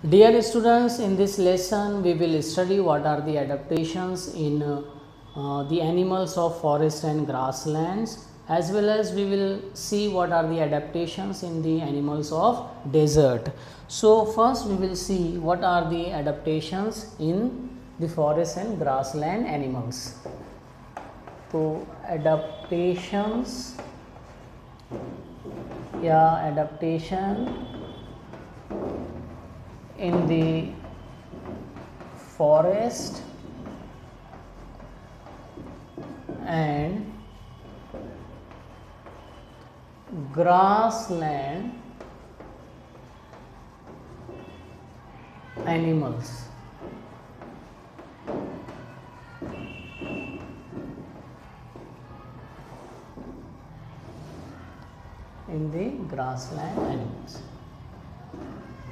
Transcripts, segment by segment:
Dear students, in this lesson we will study what are the adaptations in the animals of forest and grasslands, as well as we will see what are the adaptations in the animals of desert. So first we will see what are the adaptations in the forest and grassland animals. So adaptations adaptation in the forest and grassland animals. In the grassland animals.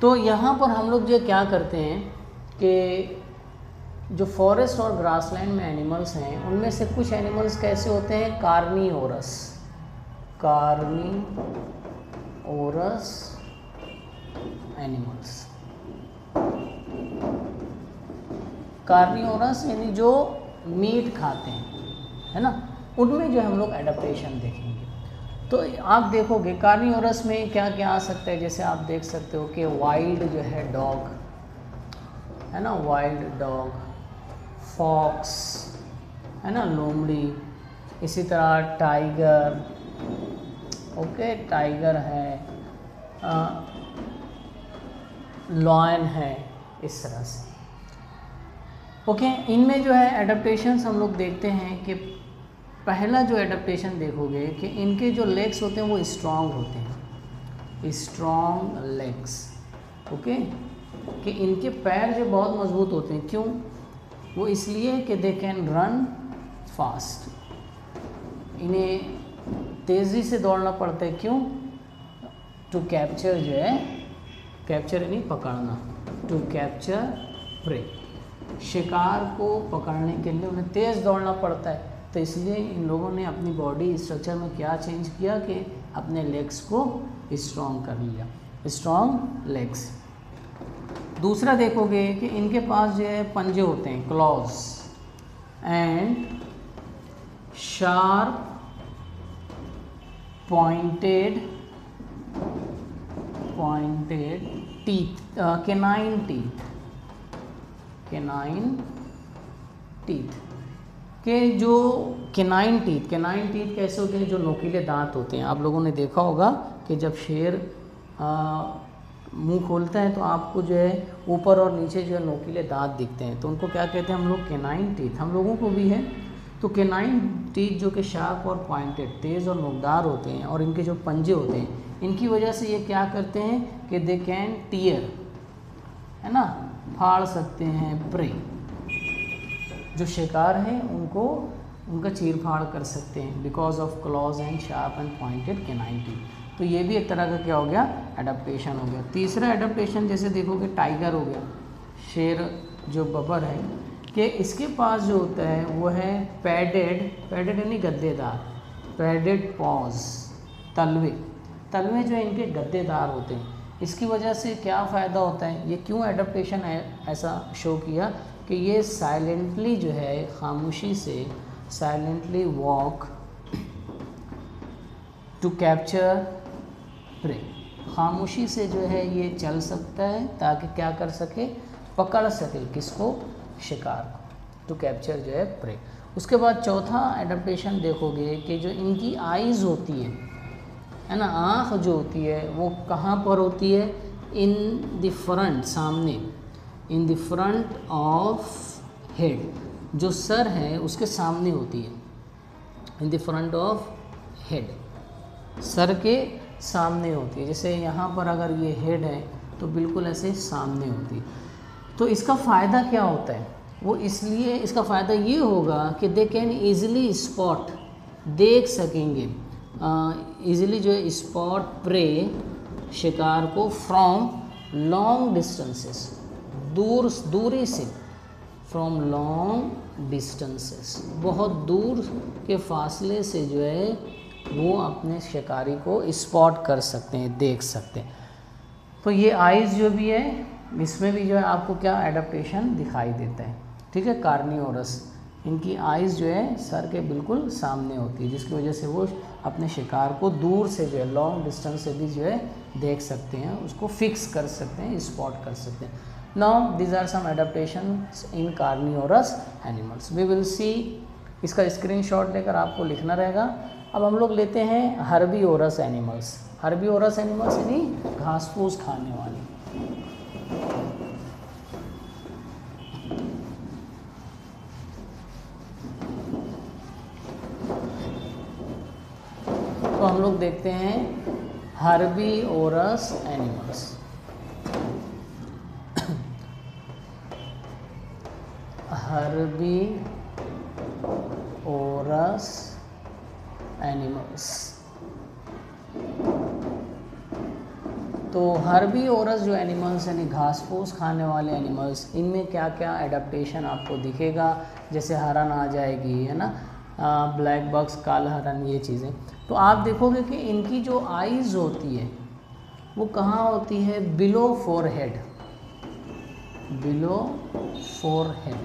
तो यहाँ पर हम लोग जो क्या करते हैं कि जो फॉरेस्ट और ग्रासलैंड में एनिमल्स हैं उनमें से कुछ एनिमल्स कैसे होते हैं, कार्निवोरस एनिमल्स। कार्निवोरस यानी जो मीट खाते हैं, है ना, उनमें जो हम लोग एडाप्टेशन देखेंगे। तो आप देखोगे कार्निवोरस में क्या क्या आ सकता है, जैसे आप देख सकते हो कि वाइल्ड जो है डॉग, है ना, वाइल्ड डॉग, फॉक्स, है ना, लोमड़ी, इसी तरह टाइगर, ओके, टाइगर है, लॉयन है, इस तरह से। ओके, इनमें जो है एडाप्टेशंस हम लोग देखते हैं कि पहला जो एडाप्टेशन देखोगे कि इनके जो लेग्स होते हैं वो स्ट्रॉन्ग होते हैं, स्ट्रॉन्ग लेग्स, ओके, कि इनके पैर जो बहुत मजबूत होते हैं। क्यों? वो इसलिए कि दे कैन रन फास्ट, इन्हें तेज़ी से दौड़ना पड़ता है। क्यों? टू कैप्चर जो है, कैप्चर यानी पकड़ना, टू कैप्चर प्रे, शिकार को पकड़ने के लिए उन्हें तेज़ दौड़ना पड़ता है। तो इसलिए इन लोगों ने अपनी बॉडी स्ट्रक्चर में क्या चेंज किया कि अपने लेग्स को स्ट्रॉन्ग कर लिया, स्ट्रॉन्ग लेग्स। दूसरा देखोगे कि इनके पास जो है पंजे होते हैं, clause, and sharp pointed teeth, canine teeth के जो केनाइन टीथ कैसे होते हैं, जो नोकीले दांत होते हैं। आप लोगों ने देखा होगा कि जब शेर मुंह खोलता है तो आपको जो है ऊपर और नीचे जो है नोकीले दांत दिखते हैं, तो उनको क्या कहते हैं हम लोग, केनाइन टीथ। हम लोगों को भी है। तो केनाइन टीथ जो कि शार्प और पॉइंटेड, तेज़ और नोकदार होते हैं, और इनके जो पंजे होते हैं, इनकी वजह से ये क्या करते हैं कि दे कैन टीयर, है ना, फाड़ सकते हैं प्रे, जो शिकार है उनको उनका चीर फाड़ कर सकते हैं, because of clause and sharp and pointed canine teeth. तो ये भी एक तरह का क्या हो गया, एडाप्टेशन हो गया। तीसरा एडाप्टेशन जैसे देखोगे टाइगर हो गया, शेर जो बबर है, कि इसके पास जो होता है वो है पैडेड यानी गद्देदार, पैडेड पॉज, तलवे जो है इनके गद्देदार होते हैं। इसकी वजह से क्या फ़ायदा होता है, ये क्यों एडाप्टेशन ऐसा शो किया कि ये साइलेंटली जो है, खामोशी से silently walk to capture prey, खामोशी से जो है ये चल सकता है ताकि क्या कर सके, पकड़ सके किसको, शिकार को, टू कैप्चर जो है प्रे। उसके बाद चौथा एडाप्टेशन देखोगे कि जो इनकी आइज़ होती है ना, आँख जो होती है वो कहाँ पर होती है, इन द फ्रंट, सामने, in the front of head, जो सर है उसके सामने होती है, in the front of head, sir के सामने होती है। जैसे यहाँ पर अगर ये हेड है तो बिल्कुल ऐसे सामने होती है। तो इसका फ़ायदा क्या होता है, वो इसलिए इसका फ़ायदा ये होगा कि दे कैन ईज़िली स्पॉट, देख सकेंगे ईज़िली जो है स्पॉट प्रे, शिकार को, फ्रॉम लॉन्ग डिस्टेंसेस, दूरी से, फ्रॉम लॉन्ग डिस्टेंसेस, बहुत दूर के फासले से जो है वो अपने शिकारी को स्पॉट कर सकते हैं, देख सकते हैं। तो ये आइज़ जो भी है इसमें भी जो है आपको क्या एडाप्टेशन दिखाई देता है, ठीक है। कार्नियोरस, इनकी आइज़ जो है सर के बिल्कुल सामने होती है, जिसकी वजह से वो अपने शिकार को दूर से जो है लॉन्ग डिस्टेंस से भी जो है देख सकते हैं, उसको फिक्स कर सकते हैं, स्पॉट कर सकते हैं। Now these are some adaptations in carnivorous animals. We will see, इसका स्क्रीनशॉट लेकर आपको लिखना रहेगा। अब हम लोग लेते हैं हर्बीवोरस एनिमल्स। हर्बीवोरस एनिमल्स यानी घास फूस खाने वाली। तो हम लोग देखते हैं हर्बीवोरस एनिमल्स। Herbivorous animals. तो हर्बीवोरस जो एनिमल्स यानी घास फूस खाने वाले एनिमल्स, इनमें क्या क्या एडाप्टेशन आपको दिखेगा, जैसे हरन आ जाएगी, है ना, ब्लैक बक्स, काला हरन, ये चीज़ें। तो आप देखोगे कि इनकी जो आइज़ होती है वो कहाँ होती है, below forehead. Below forehead,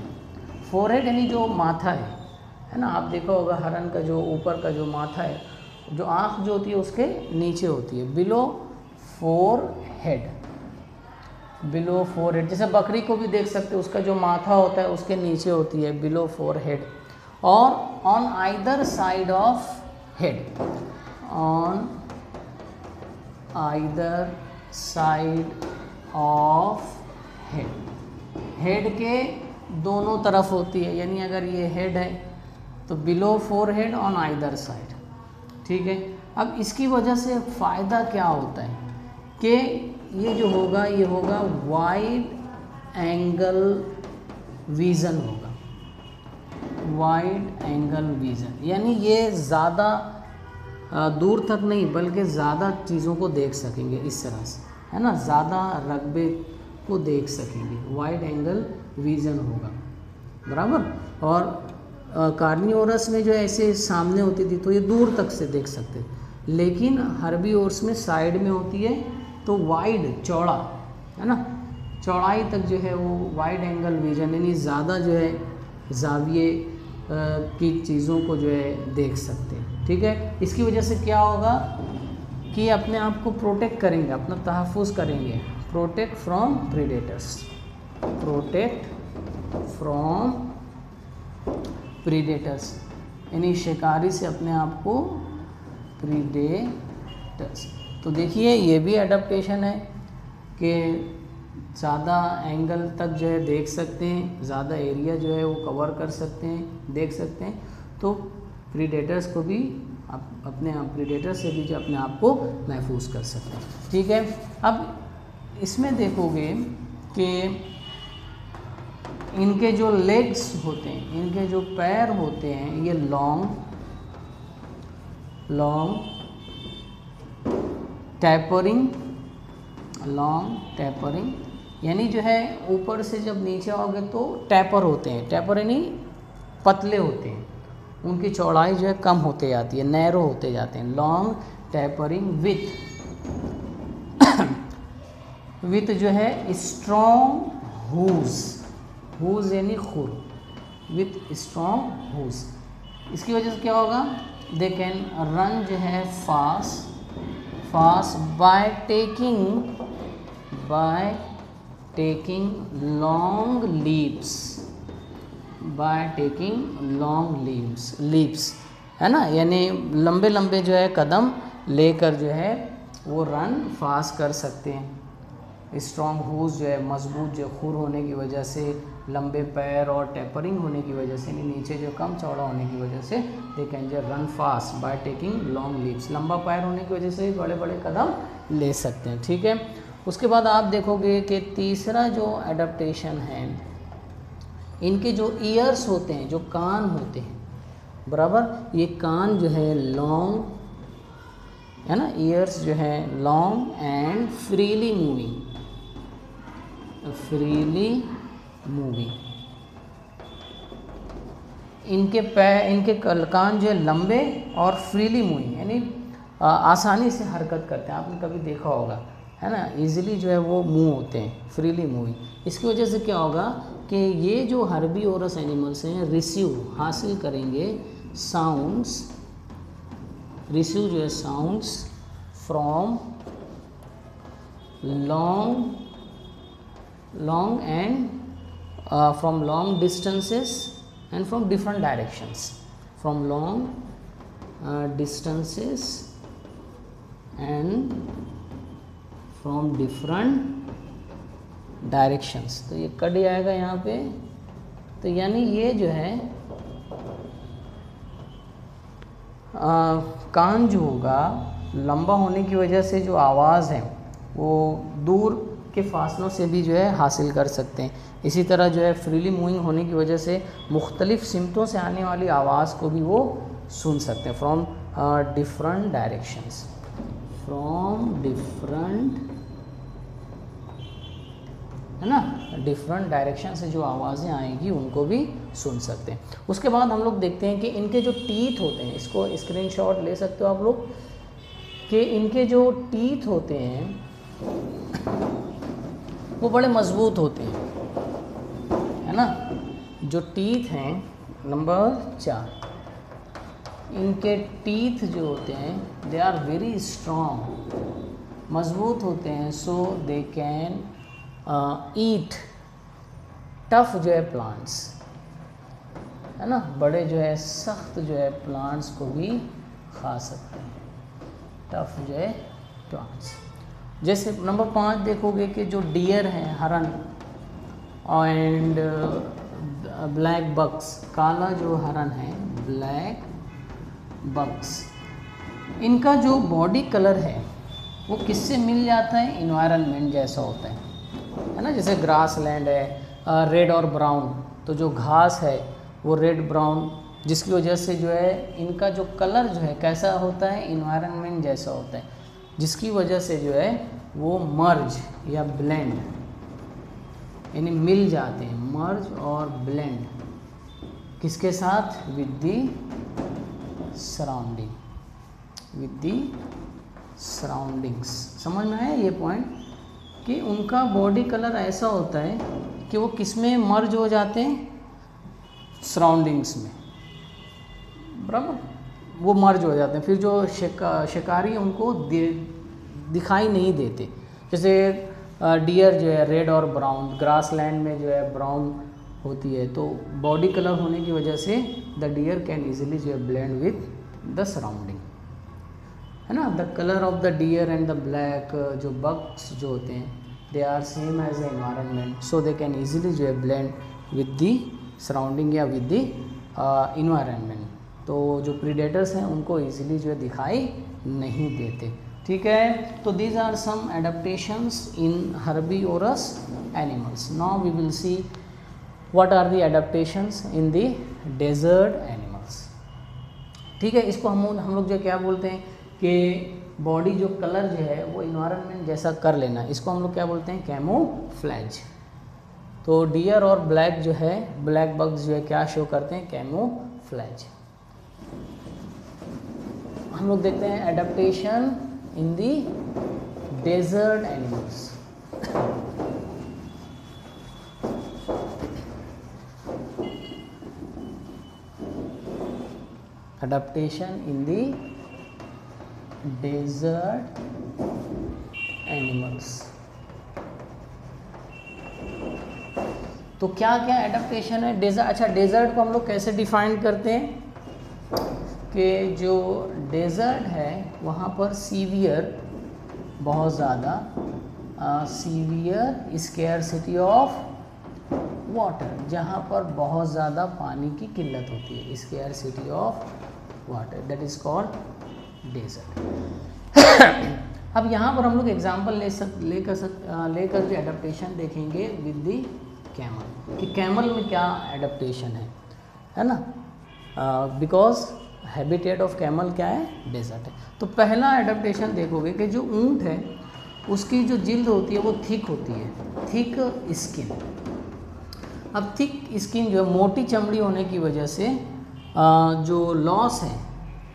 forehead यानी जो माथा है ना, आप देखा होगा हरन का जो ऊपर का जो माथा है, जो आँख जो होती है उसके नीचे होती है, बिलो फोरहेड। बिलो फोरहेड, जैसे बकरी को भी देख सकते हो, उसका जो माथा होता है उसके नीचे होती है बिलो फोरहेड। और on either side of head, on either side of head, head के दोनों तरफ होती है, यानी अगर ये हेड है तो below forehead on either side, ठीक है। अब इसकी वजह से फ़ायदा क्या होता है कि ये जो होगा ये होगा वाइड एंगल विज़न होगा, वाइड एंगल विज़न, यानी ये ज़्यादा दूर तक नहीं बल्कि ज़्यादा चीज़ों को देख सकेंगे इस तरह से, है ना, ज़्यादा रकबे को देख सकेंगे, वाइड एंगल विज़न होगा, बराबर। और कार्नियोरस में जो ऐसे सामने होती थी तो ये दूर तक से देख सकते, लेकिन हर्बीवोरस में साइड में होती है तो वाइड, चौड़ा, है ना, चौड़ाई तक जो है वो वाइड एंगल विज़न, यानी ज़्यादा जो है जाविये की चीज़ों को जो है देख सकते हैं, ठीक है। इसकी वजह से क्या होगा कि अपने आप को प्रोटेक्ट करेंगे, अपना तहफ़्फ़ुज़ करेंगे, protect from predators, protect from predators, यानी शिकारी से अपने आप को, प्रीडेटर्स। तो देखिए ये भी एडाप्टेशन है कि ज़्यादा एंगल तक जो है देख सकते हैं, ज़्यादा एरिया जो है वो कवर कर सकते हैं, देख सकते हैं, तो प्रीडेटर्स को भी अपने आप, प्रीडेटर से भी जो अपने आप को महफूज कर सकते हैं, ठीक है। अब इसमें देखोगे कि इनके जो लेग्स होते हैं, इनके जो पैर होते हैं, ये लॉन्ग टैपरिंग, लॉन्ग टैपरिंग, यानी जो है ऊपर से जब नीचे आओगे तो टैपर होते हैं, टैपर यानी पतले होते हैं, उनकी चौड़ाई जो है कम होते जाती है, नैरो होते जाते हैं, लॉन्ग टैपरिंग विथ जो है स्ट्रॉन्ग हूज, हूज यानी खुर, विथ स्ट्रॉन्ग हूज। इसकी वजह से क्या होगा, दे कैन रन जो है fast by taking long leaps, by taking long leaps, है ना, यानी लंबे लंबे जो है कदम लेकर जो है वो रन फास्ट कर सकते हैं। स्ट्रॉन्ग हूज जो है मजबूत जो खुर होने की वजह से, लंबे पैर और टैपरिंग होने की वजह से, नीचे जो कम चौड़ा होने की वजह से दे कैन जो run fast by taking long leaps, लंबा पैर होने की वजह से बड़े बड़े कदम ले सकते हैं, ठीक है। उसके बाद आप देखोगे कि तीसरा जो एडाप्टेशन है, इनके जो ईयर्स होते हैं, जो कान होते हैं, बराबर, ये कान जो है लॉन्ग, है ना, ईयर्स जो है लॉन्ग एंड फ्रीली मूविंग, इनके पैर, इनके कान जो है लंबे और फ्रीली मूविंग, यानी आसानी से हरकत करते हैं। आपने कभी देखा होगा है ना, इजीली जो है वो मूव होते हैं, फ्रीली मूविंग। इसकी वजह से क्या होगा कि ये जो हर्बीवोरस एनिमल्स हैं रिसीव हासिल करेंगे साउंड्स, रिसीव जो है sounds from long and from long distances and from different directions, from long distances and from different directions। तो ये कट आएगा यहाँ पे, तो यानी ये जो है कान जो होगा लंबा होने की वजह से जो आवाज़ है वो दूर के फासलों से भी जो है हासिल कर सकते हैं। इसी तरह जो है फ्रीली मूविंग होने की वजह से मुख्तलिफ सिमतों से आने वाली आवाज़ को भी वो सुन सकते हैं, from different directions, from different, है ना, डिफरेंट डायरेक्शन से जो आवाज़ें आएंगी उनको भी सुन सकते हैं। उसके बाद हम लोग देखते हैं कि इनके जो टीथ होते हैं, इसको स्क्रीनशॉट ले सकते हो आप लोग, कि इनके जो टीथ होते हैं वो बड़े मज़बूत होते हैं, है ना। जो टीथ हैं नंबर 4, इनके टीथ जो होते हैं दे आर वेरी स्ट्रॉन्ग, मज़बूत होते हैं। सो दे कैन ईट टफ जो है प्लांट्स, है ना, बड़े जो है सख्त जो है प्लांट्स को भी खा सकते हैं, टफ जो है प्लांट्स। जैसे नंबर 5 देखोगे कि जो डियर हैं, हरन एंड ब्लैक बक्स, काला जो हरन है ब्लैक बक्स, इनका जो बॉडी कलर है वो किससे मिल जाता है, इन्वायरमेंट जैसा होता है ना। जैसे ग्रास लैंड है रेड और ब्राउन, तो जो घास है वो रेड ब्राउन, जिसकी वजह से जो है इनका जो कलर जो है कैसा होता है, इन्वायरमेंट जैसा होता है, जिसकी वजह से जो है वो मर्ज या ब्लेंड यानी मिल जाते हैं, मर्ज और ब्लेंड किसके साथ, with the surrounding, with the surroundings. समझ में आया ये पॉइंट, कि उनका बॉडी कलर ऐसा होता है कि वो किस में मर्ज हो जाते हैं, सराउंडिंग्स में, बराबर, वो मर्ज हो जाते हैं। फिर जो शिकारी उनको दिखाई नहीं देते। जैसे डियर जो है रेड और ब्राउन, ग्रास लैंड में जो है ब्राउन होती है, तो बॉडी कलर होने की वजह से द डियर कैन इजीली जो है ब्लेंड विद द सराउंडिंग, है ना। The colour of the deer and the black, जो बक्स जो होते हैं they are same as the environment, so they can easily जो है ब्लेंड विद दी सराउंडिंग या विद दी इन्वायरमेंट। तो जो प्रीडेटर्स हैं उनको इजीली जो है दिखाई नहीं देते, ठीक है। तो these are some adaptations in herbivorous animals. Now we will see what are the adaptations in the desert animals, ठीक है। इसको हम लोग जो क्या बोलते हैं कि बॉडी जो कलर जो है वो इन्वायरमेंट जैसा कर लेना, इसको हम लोग क्या बोलते हैं, कैमोफ्लेज। तो डियर और ब्लैक जो है, ब्लैक बग्स जो है क्या शो करते हैं, कैमोफ्लेज। हम लोग देखते हैं एडाप्टेशन इन दी डेजर्ट एनिमल्स। एडाप्टेशन इन दी डेजर्ट एनिमल्स। तो क्या क्या एडाप्टेशन है डेजर्ट। अच्छा, डेजर्ट को हम लोग कैसे डिफाइन करते हैं कि जो डेजर्ट है वहाँ पर सीवियर, बहुत ज़्यादा सीवियर स्केर्सिटी ऑफ वाटर, जहाँ पर बहुत ज़्यादा पानी की किल्लत होती है, scarcity of water, that is called desert. अब यहाँ पर हम लोग एग्जांपल लेकर जो एडाप्टेशन देखेंगे विद दी कैमल, कि कैमल में क्या एडाप्टेशन है ना। बिकॉज हैबिटेट ऑफ कैमल क्या है, डेजर्ट है। तो पहला एडाप्टेशन देखोगे कि जो ऊंट है उसकी जो जिल्द होती है वो थिक होती है, थिक स्किन। अब थिक स्किन जो है, मोटी चमड़ी होने की वजह से जो लॉस है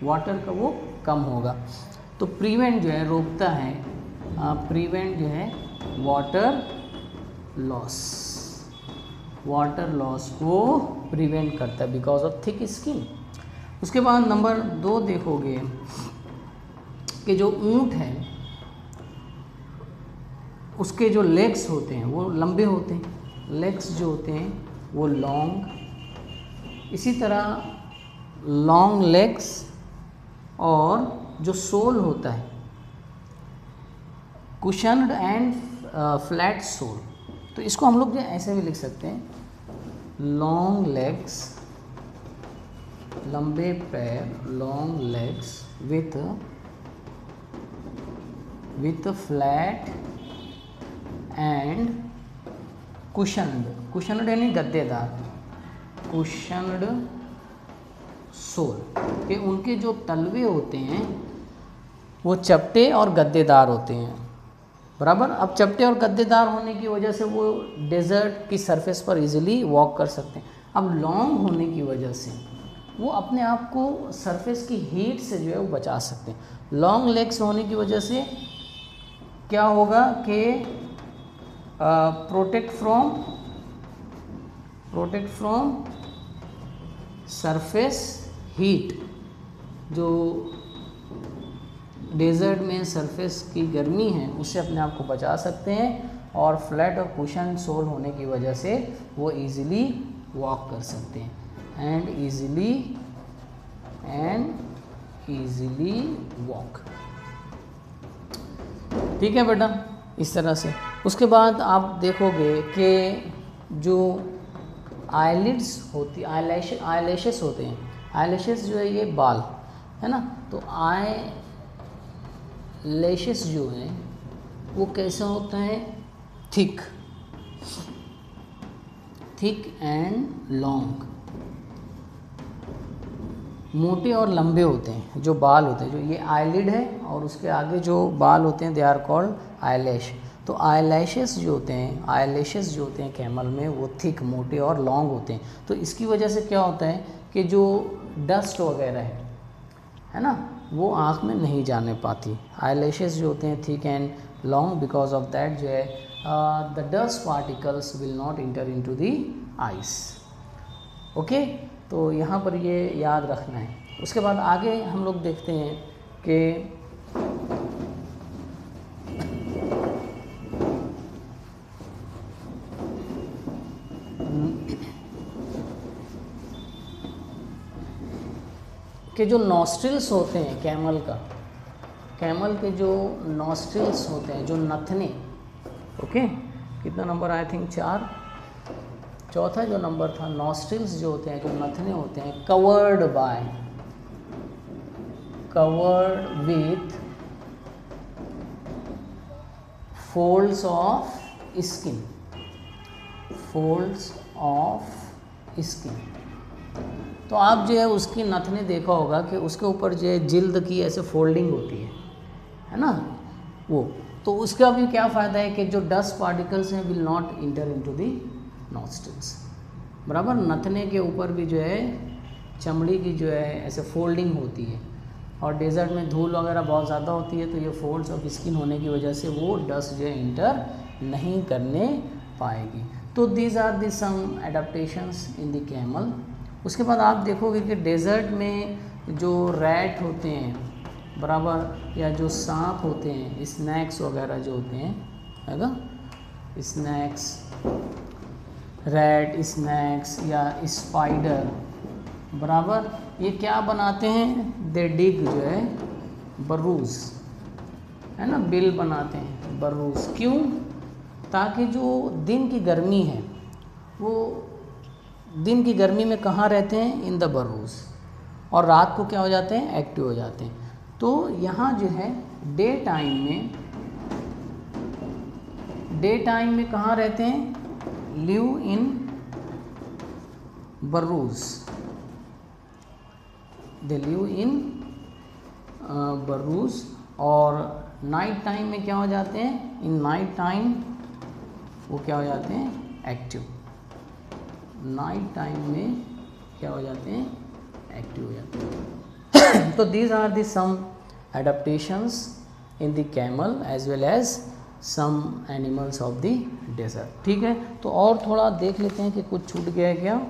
वाटर का वो कम होगा, तो प्रिवेंट जो है रोकता है प्रिवेंट जो है वाटर लॉस को प्रिवेंट करता है बिकॉज ऑफ थिक स्किन। उसके बाद नंबर 2 देखोगे कि जो ऊंट है उसके जो लेग्स होते हैं वो लंबे होते हैं, लेग्स जो होते हैं वो लॉन्ग, इसी तरह लॉन्ग लेग्स और जो सोल होता है कुशन्ड एंड फ्लैट सोल। तो इसको हम लोग जो ऐसे भी लिख सकते हैं, लॉन्ग लेग्स, लंबे पैर, long legs with flat and cushioned यानी गद्देदार, कुशन्ड सोल कि उनके जो तलवे होते हैं वो चपटे और गद्देदार होते हैं, बराबर। अब चपटे और गद्देदार होने की वजह से वो डेजर्ट की सरफेस पर इजीली वॉक कर सकते हैं। अब लॉन्ग होने की वजह से वो अपने आप को सरफेस की हीट से जो है वो बचा सकते हैं। लॉन्ग लेग्स होने की वजह से क्या होगा कि प्रोटेक्ट फ्रॉम सरफेस हीट, जो डेजर्ट में सरफेस की गर्मी है उससे अपने आप को बचा सकते हैं, और फ्लैट और कुशन सोल होने की वजह से वो इजीली वॉक कर सकते हैं एंड इजीली वॉक। ठीक है बेटा, इस तरह से। उसके बाद आप देखोगे कि जो आईलिड्स होती, आईलैशेस होते हैं, आईलैशेस जो है ये बाल है ना, तो आईलैशेस जो है वो कैसा होता है, थिक एंड लॉन्ग, मोटे और लंबे होते हैं। जो बाल होते हैं, जो ये आईलिड है और उसके आगे जो बाल होते हैं दे आर कॉल्ड आईलैश। तो आईलैशेस जो होते हैं कैमल में वो थिक, मोटे और लॉन्ग होते हैं। तो इसकी वजह से क्या होता है कि जो डस्ट वगैरह है ना वो आँख में नहीं जाने पाती। आईलैशेस जो होते हैं thick and long, because of that जो है the dust particles will not inter into the ice. Okay, तो यहाँ पर ये याद रखना है। उसके बाद आगे हम लोग देखते हैं कि जो नॉस्ट्रिल्स होते हैं कैमल के जो नॉस्ट्रिल्स होते हैं, जो नथने, ओके, कितना नंबर आई थिंक 4, चौथा जो नंबर था, नॉस्ट्रिल्स जो होते हैं, जो नथने होते हैं, covered with folds of skin. तो आप जो है उसकी नथने देखा होगा कि उसके ऊपर जो है जिल्द की ऐसे फोल्डिंग होती है ना वो। तो उसका भी क्या फ़ायदा है कि जो डस्ट पार्टिकल्स हैं will not inter into the nostrils, बराबर। नथने के ऊपर भी जो है चमड़ी की जो है ऐसे फोल्डिंग होती है, और डेजर्ट में धूल वगैरह बहुत ज़्यादा होती है, तो ये फोल्ड्स ऑफ स्किन होने की वजह से वो डस्ट जो है इंटर नहीं करने पाएगी। तो these are the some adaptations in the camel. उसके बाद आप देखोगे कि डेजर्ट में जो रैट होते हैं, बराबर, या जो सांप होते हैं, स्नैक्स वगैरह जो होते हैं, है ना, स्नैक्स, रैट स्नैक्स या स्पाइडर, बराबर, ये क्या बनाते हैं, दे डिग जो है बरूज, है ना, बिल बनाते हैं, बरूज। क्यों? ताकि जो दिन की गर्मी है वो दिन की गर्मी में कहाँ रहते हैं, इन द बरूज, और रात को क्या हो जाते हैं, एक्टिव हो जाते हैं। तो यहाँ जो है डे टाइम में कहाँ रहते हैं, live in Bharuch, they live in Bharuch. और नाइट टाइम में क्या हो जाते हैं, इन नाइट टाइम वो क्या हो जाते हैं, एक्टिव। नाइट टाइम में क्या हो जाते हैं, एक्टिव हो जाते हैं। तो these are the some adaptations in the camel as well as some animals of the desert. ठीक है, तो और थोड़ा देख लेते हैं कि कुछ छूट गया है क्या।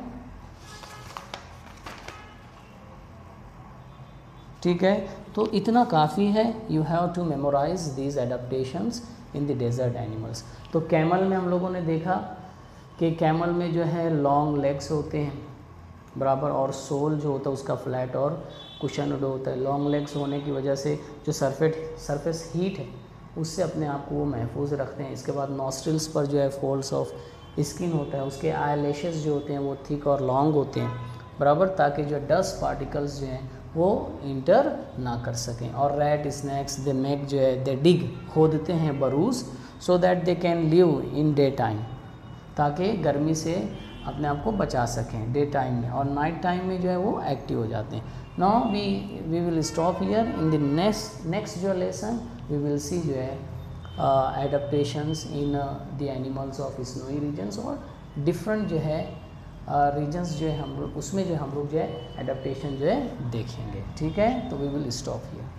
ठीक है, तो इतना काफ़ी है। You have to memorise these adaptations in the desert animals. तो कैमल में हम लोगों ने देखा कि कैमल में जो है लॉन्ग लेग्स होते हैं बराबर, और सोल जो होता है उसका फ्लैट और कुशनड होता है। लॉन्ग लेग्स होने की वजह से जो सरफेस हीट है उससे अपने आप को वो महफूज रखते हैं। इसके बाद नॉस्ट्रिल्स पर जो है फोल्ड्स ऑफ स्किन होता है, उसके आई लैशेस जो होते हैं वो थिक और लॉन्ग होते हैं बराबर, ताकि जो डस्ट पार्टिकल्स जो हैं वो इंटर ना कर सकें। और रैट स्नैक्स दे मेक जो है दे डिग, खोदते हैं burrows, so that they can live in day time, ताकि गर्मी से अपने आप को बचा सकें डे टाइम में, और नाइट टाइम में जो है वो एक्टिव हो जाते हैं। Now we will stop here. In the next जो लेसन वी विल सी जो है adaptations in the animals of snowy regions, और डिफरेंट जो है रीजन्स जो है हम लोग उसमें जो हम लोग जो है एडाप्टेशन जो है देखेंगे। ठीक है, तो वी विल स्टॉप हियर।